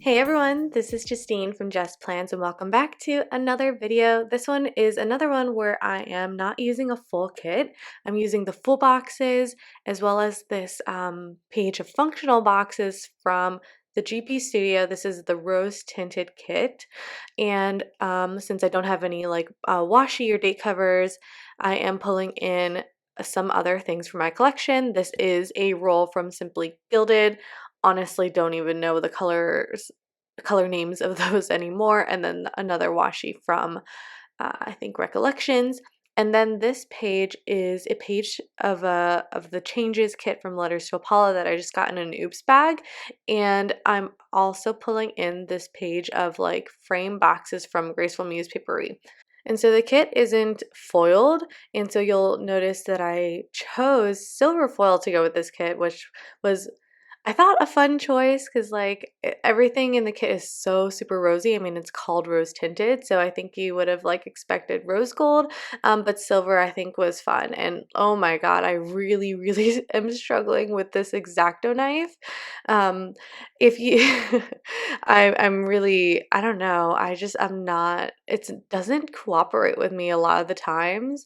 Hey everyone, this is Justine from JustPlans and welcome back to another video. This one is another one where I am not using a full kit. I'm using the full boxes as well as this page of functional boxes from the GP Studio. This is the Rose Tinted kit, and since I don't have any like washi or date covers, I am pulling in some other things for my collection. This is a roll from Simply Gilded. Honestly, don't even know the color names of those anymore. And then another washi from I think Recollections. And then this page is a page of the changes kit from Letters to Apollo that I just got in an oops bag. And I'm also pulling in this page of like frame boxes from Graceful Muse Papery. And so the kit isn't foiled, and so you'll notice that I chose silver foil to go with this kit, which was, I thought, a fun choice because like everything in the kit is so super rosy. I mean, it's called Rose Tinted, so I think you would have like expected rose gold, but silver I think was fun. And oh my god, I really, really am struggling with this X-Acto knife. If you, I'm really, I don't know. I'm not. It doesn't cooperate with me a lot of the times.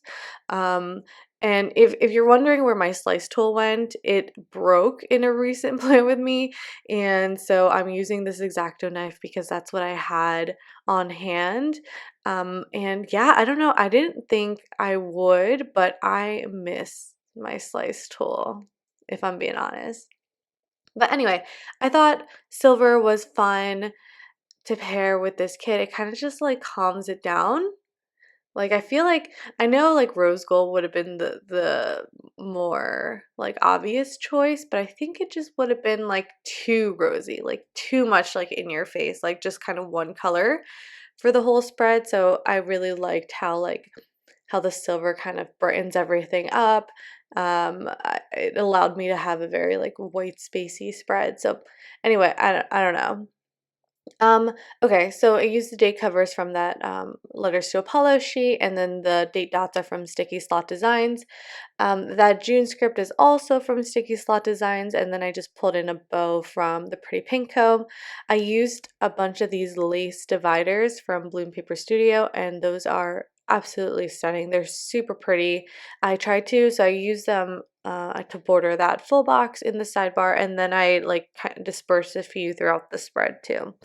Um, and if you're wondering where my slice tool went, it broke in a recent play with me, and so I'm using this X-Acto knife because that's what I had on hand. And yeah, I don't know, I didn't think I would, but I miss my slice tool, if I'm being honest. But anyway, I thought silver was fun to pair with this kit. It kind of just like calms it down. Like I feel like I know like rose gold would have been the more like obvious choice, but I think it just would have been like too rosy, like too much like in your face, like just kind of one color for the whole spread. So I really liked how the silver kind of brightens everything up. It allowed me to have a very like white spacey spread. So anyway, I don't know. Okay, so I used the date covers from that Letters to Apollo sheet, and then the date dots are from Sticky Slot Designs. That June script is also from Sticky Slot Designs, and then I just pulled in a bow from the Pretty Pinko. I used a bunch of these lace dividers from Bloom Paper Studio, and those are absolutely stunning. They're super pretty. So I used them to border that full box in the sidebar, and then I like kind of dispersed a few throughout the spread too.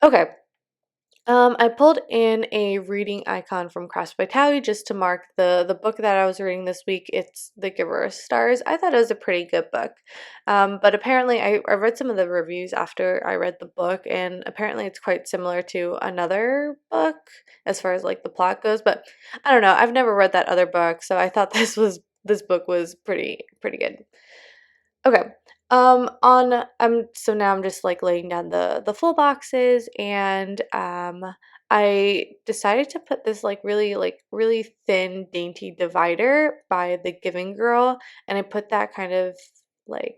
Okay, I pulled in a reading icon from Crafts by Tally just to mark the book that I was reading this week. It's The Giver of Stars. I thought it was a pretty good book, but apparently I read some of the reviews after I read the book, and apparently it's quite similar to another book as far as like the plot goes. But I don't know. I've never read that other book, so I thought this book was pretty good. Okay. So now I'm just like laying down the full boxes, and I decided to put this really thin dainty divider by the Giving Girl, and I put that kind of like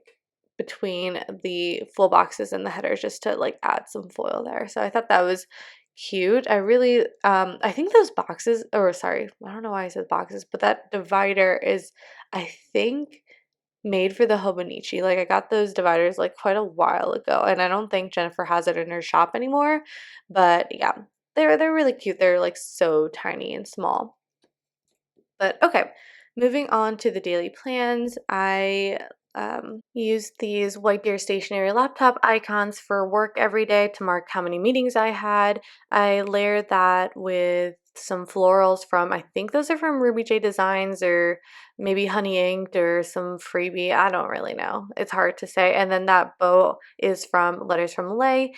between the full boxes and the headers just to like add some foil there. So I thought that was cute. I think those boxes, or sorry, I don't know why I said boxes, but that divider is, I think, made for the Hobonichi. Like I got those dividers like quite a while ago, and I don't think Jennifer has it in her shop anymore. But yeah, they're really cute. They're like so tiny and small. But okay, moving on to the daily plans. I used these White Deer stationery laptop icons for work every day to mark how many meetings I had. I layered that with some florals from, I think those are from Ruby J Designs or maybe Honey Inked or some freebie. I don't really know. It's hard to say. And then that bow is from Letters from Lay.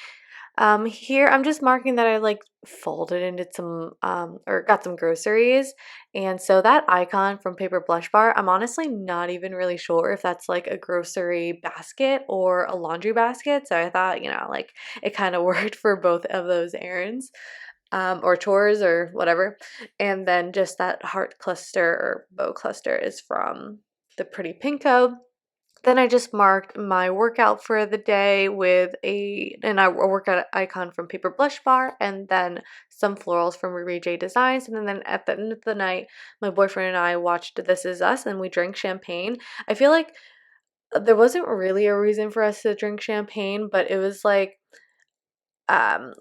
Here I'm just marking that I like folded into some or got some groceries. And so that icon from Paper Blush Bar, I'm honestly not even really sure if that's like a grocery basket or a laundry basket. So I thought, like it kind of worked for both of those errands, or chores or whatever. And then just that heart cluster or bow cluster is from the Pretty Pinko. Then I just marked my workout for the day with a workout icon from Paper Blush Bar, and then some florals from Ruby J Designs. And then at the end of the night, my boyfriend and I watched This Is Us, and we drank champagne. I feel like there wasn't really a reason for us to drink champagne, but it was like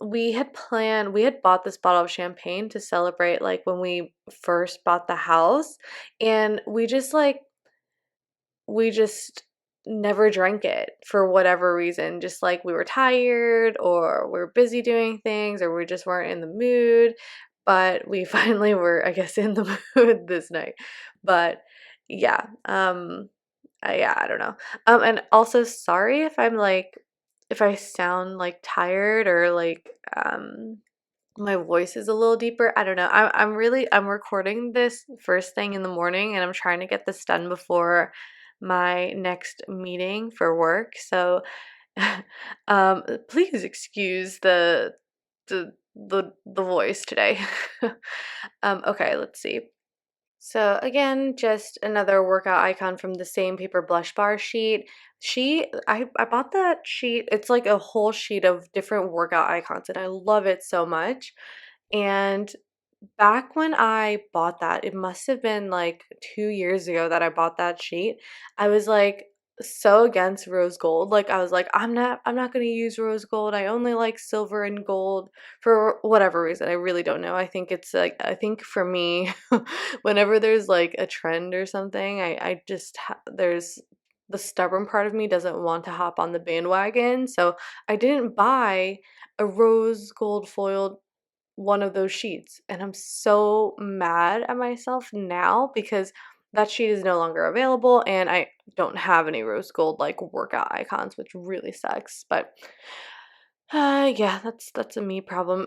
we had bought this bottle of champagne to celebrate like when we first bought the house, and we just never drank it for whatever reason. Just like we were tired or we were busy doing things or we just weren't in the mood. But we finally were, I guess, in the mood this night. But yeah, yeah, I don't know. And also sorry if I'm like, if I sound like tired or like, my voice is a little deeper. I don't know. I'm recording this first thing in the morning and I'm trying to get this done before my next meeting for work. So please excuse the voice today. Okay, let's see. So again, just another workout icon from the same paper blush bar sheet. I bought that sheet. It's like a whole sheet of different workout icons and I love it so much. And back when I bought that, it must have been like 2 years ago that I bought that sheet. I was like so against rose gold. Like I was like, I'm not gonna use rose gold. I only like silver and gold for whatever reason. I really don't know. I think it's like I think for me, whenever there's like a trend or something, I just there's the stubborn part of me doesn't want to hop on the bandwagon. So I didn't buy a rose gold foiled one of those sheets. And I'm so mad at myself now because that sheet is no longer available and I don't have any rose gold like workout icons, which really sucks. But yeah, that's a me problem.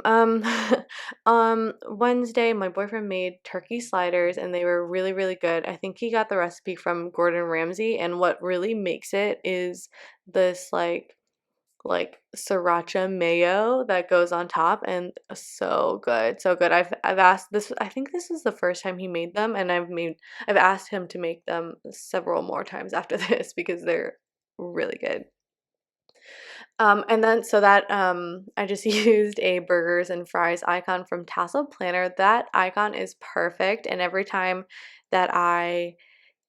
Wednesday, my boyfriend made turkey sliders and they were really, really good. I think he got the recipe from Gordon Ramsay, and what really makes it is this like sriracha mayo that goes on top, and so good, so good. I've asked this, I think this is the first time he made them, and I've asked him to make them several more times after this because they're really good. And then so that I just used a burgers and fries icon from Tassel Planner. That icon is perfect, and every time that I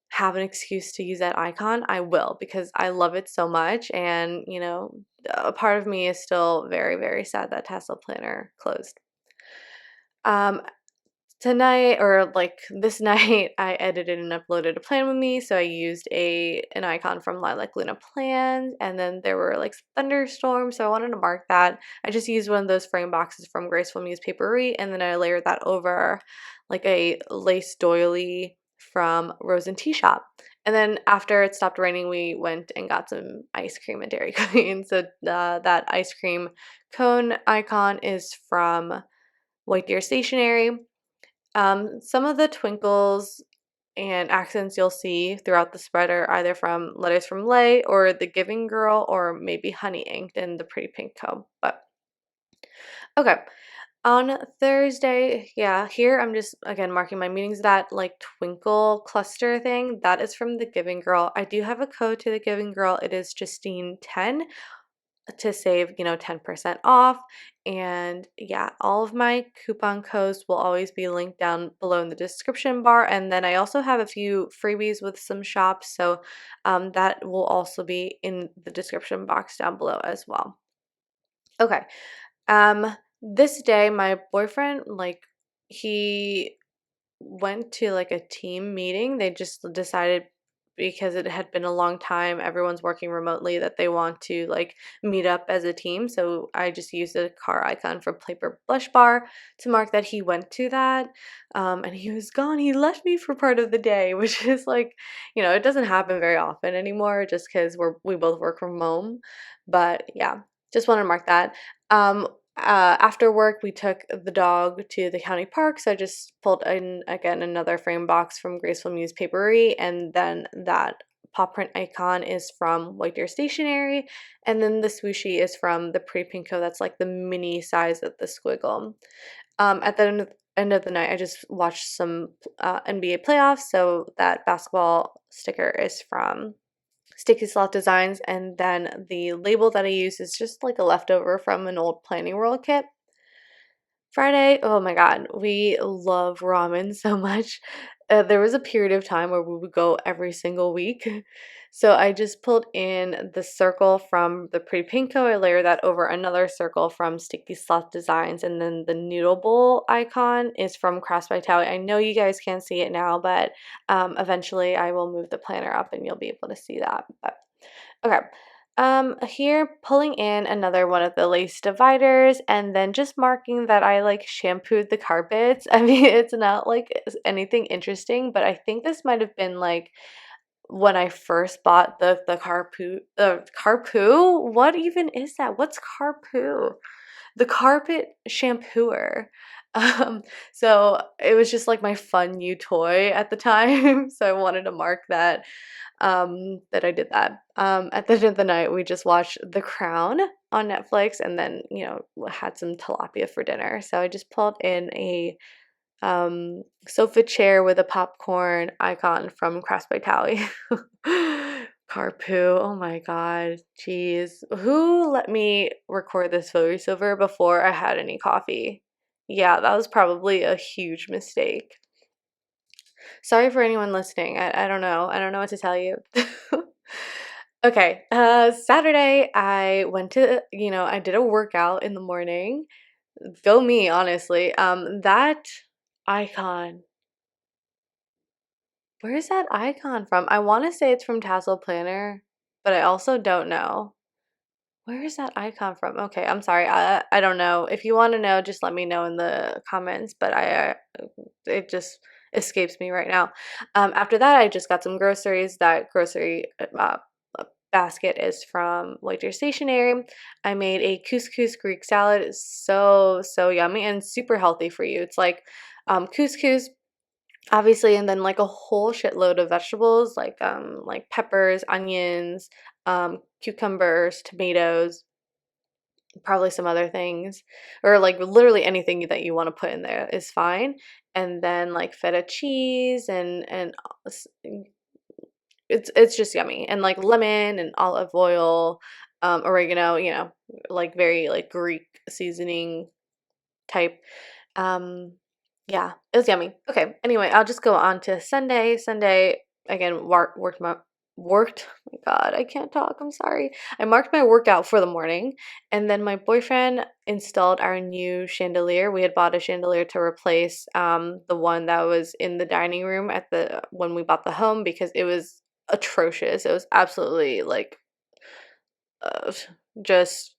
have an excuse to use that icon, I will because I love it so much. And, you know, a part of me is still very, very sad that Tassel Planner closed. Um, Tonight or like this night, I edited and uploaded a plan with me. So I used an icon from Lilac Luna Plans, and then there were like thunderstorms. So I wanted to mark that. I just used one of those frame boxes from Graceful Muse Papery, and then I layered that over like a lace doily from Rose and Tea Shop. And then after it stopped raining, we went and got some ice cream at Dairy Queen. So that ice cream cone icon is from White Deer Stationery. Some of the twinkles and accents you'll see throughout the spread are either from Letters from Lay or The Giving Girl or maybe Honey Inked in the Pretty Pink Co. But okay, on Thursday, yeah, here I'm just again marking my meetings. That like twinkle cluster thing that is from The Giving Girl. I do have a code to The Giving Girl. It is Justine10 to save, 10% off. And yeah, all of my coupon codes will always be linked down below in the description bar. And then I also have a few freebies with some shops. So that will also be in the description box down below as well. Okay. This day, my boyfriend, like, he went to like a team meeting. They just decided because it had been a long time, everyone's working remotely, that they want to like meet up as a team. So I just used a car icon from Paper Blush Bar to mark that he went to that. And he was gone. He left me for part of the day, which is like, it doesn't happen very often anymore just because we both work from home. But yeah, just want to mark that. After work, we took the dog to the county park, so I just pulled in again another frame box from Graceful Muse Papery, and then that paw print icon is from White Deer Stationery, and then the swooshy is from the Pretty Pinko. That's like the mini size of the squiggle. At the end of the night, I just watched some NBA playoffs, so that basketball sticker is from Sticky Slot Designs, and then the label that I use is just like a leftover from an old Planning World kit. Friday, oh my god, we love ramen so much. There was a period of time where we would go every single week. So I just pulled in the circle from the Pretty Pink Co. I layered that over another circle from Sticky Sloth Designs, and then the noodle bowl icon is from Crafts by Tally. I know you guys can't see it now, but eventually I will move the planner up and you'll be able to see that. But okay. Here pulling in another one of the lace dividers and then just marking that I like shampooed the carpets. I mean, it's not like anything interesting, but I think this might have been like when I first bought the carpoo. What even is that? What's carpoo? The carpet shampooer. So it was just like my fun new toy at the time. So I wanted to mark that that I did that. At the end of the night, we just watched The Crown on Netflix and then, had some tilapia for dinner. So I just pulled in a sofa chair with a popcorn icon from Crafts by Tally. Carpoo, oh my god, jeez. Who let me record this voiceover before I had any coffee? Yeah, that was probably a huge mistake. Sorry for anyone listening. I don't know. I don't know what to tell you. Okay, Saturday I went to, I did a workout in the morning. Go me, honestly. That icon. Where is that icon from? I want to say it's from Tassel Planner, but I also don't know. Where is that icon from? Okay, I'm sorry. I don't know. If you want to know, just let me know in the comments, but it just escapes me right now. After that, I just got some groceries. That grocery basket is from White Stationery. I made a couscous Greek salad. It's so yummy and super healthy for you. It's like couscous obviously, and then like a whole shitload of vegetables like peppers, onions, cucumbers, tomatoes, probably some other things, or like literally anything that you want to put in there is fine. And then like feta cheese and it's just yummy, and like lemon and olive oil, oregano, like very like Greek seasoning type. Um, yeah, it was yummy. Okay, anyway, I'll just go on to Sunday. Sunday again, worked. Oh my God, I can't talk. I'm sorry. I marked my workout for the morning, and then my boyfriend installed our new chandelier. We had bought a chandelier to replace the one that was in the dining room at the when we bought the home because it was atrocious. It was absolutely like uh, just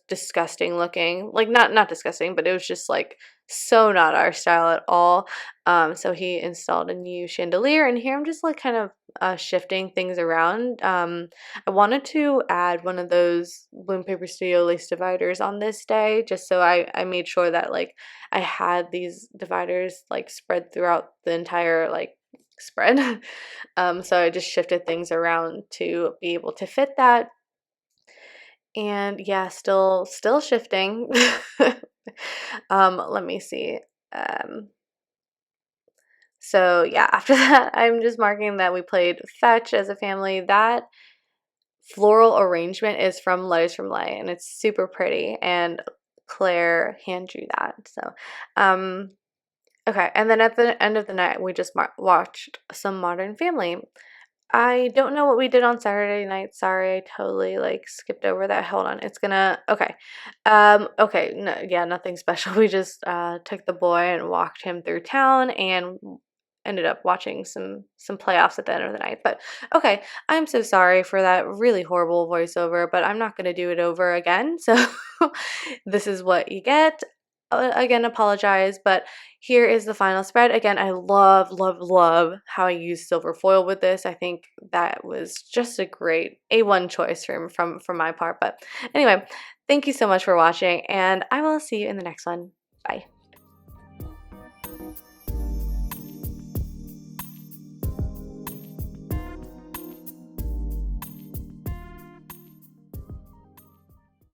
disgusting looking. Like not disgusting, but it was just like so not our style at all. So he installed a new chandelier, and here I'm just like kind of shifting things around. I wanted to add one of those Bloom Paper Studio lace dividers on this day, just so I made sure that like I had these dividers like spread throughout the entire like spread. So I just shifted things around to be able to fit that. And yeah, still shifting. Let me see. Um, so yeah, after that, I'm just marking that we played fetch as a family. That floral arrangement is from Letters from Lay, and it's super pretty. And Claire hand drew that. So, okay. And then at the end of the night, we just watched some Modern Family. I don't know what we did on Saturday night. Sorry, I totally like skipped over that. Hold on. It's gonna okay. Okay, no, yeah, nothing special. We just took the boy and walked him through town and ended up watching some playoffs at the end of the night. But okay, I'm so sorry for that really horrible voiceover, but I'm not gonna do it over again. So this is what you get. Again, apologize, but here is the final spread. Again, I love how I used silver foil with this. I think that was just a great A1 choice from my part. But anyway, thank you so much for watching, and I will see you in the next one. Bye.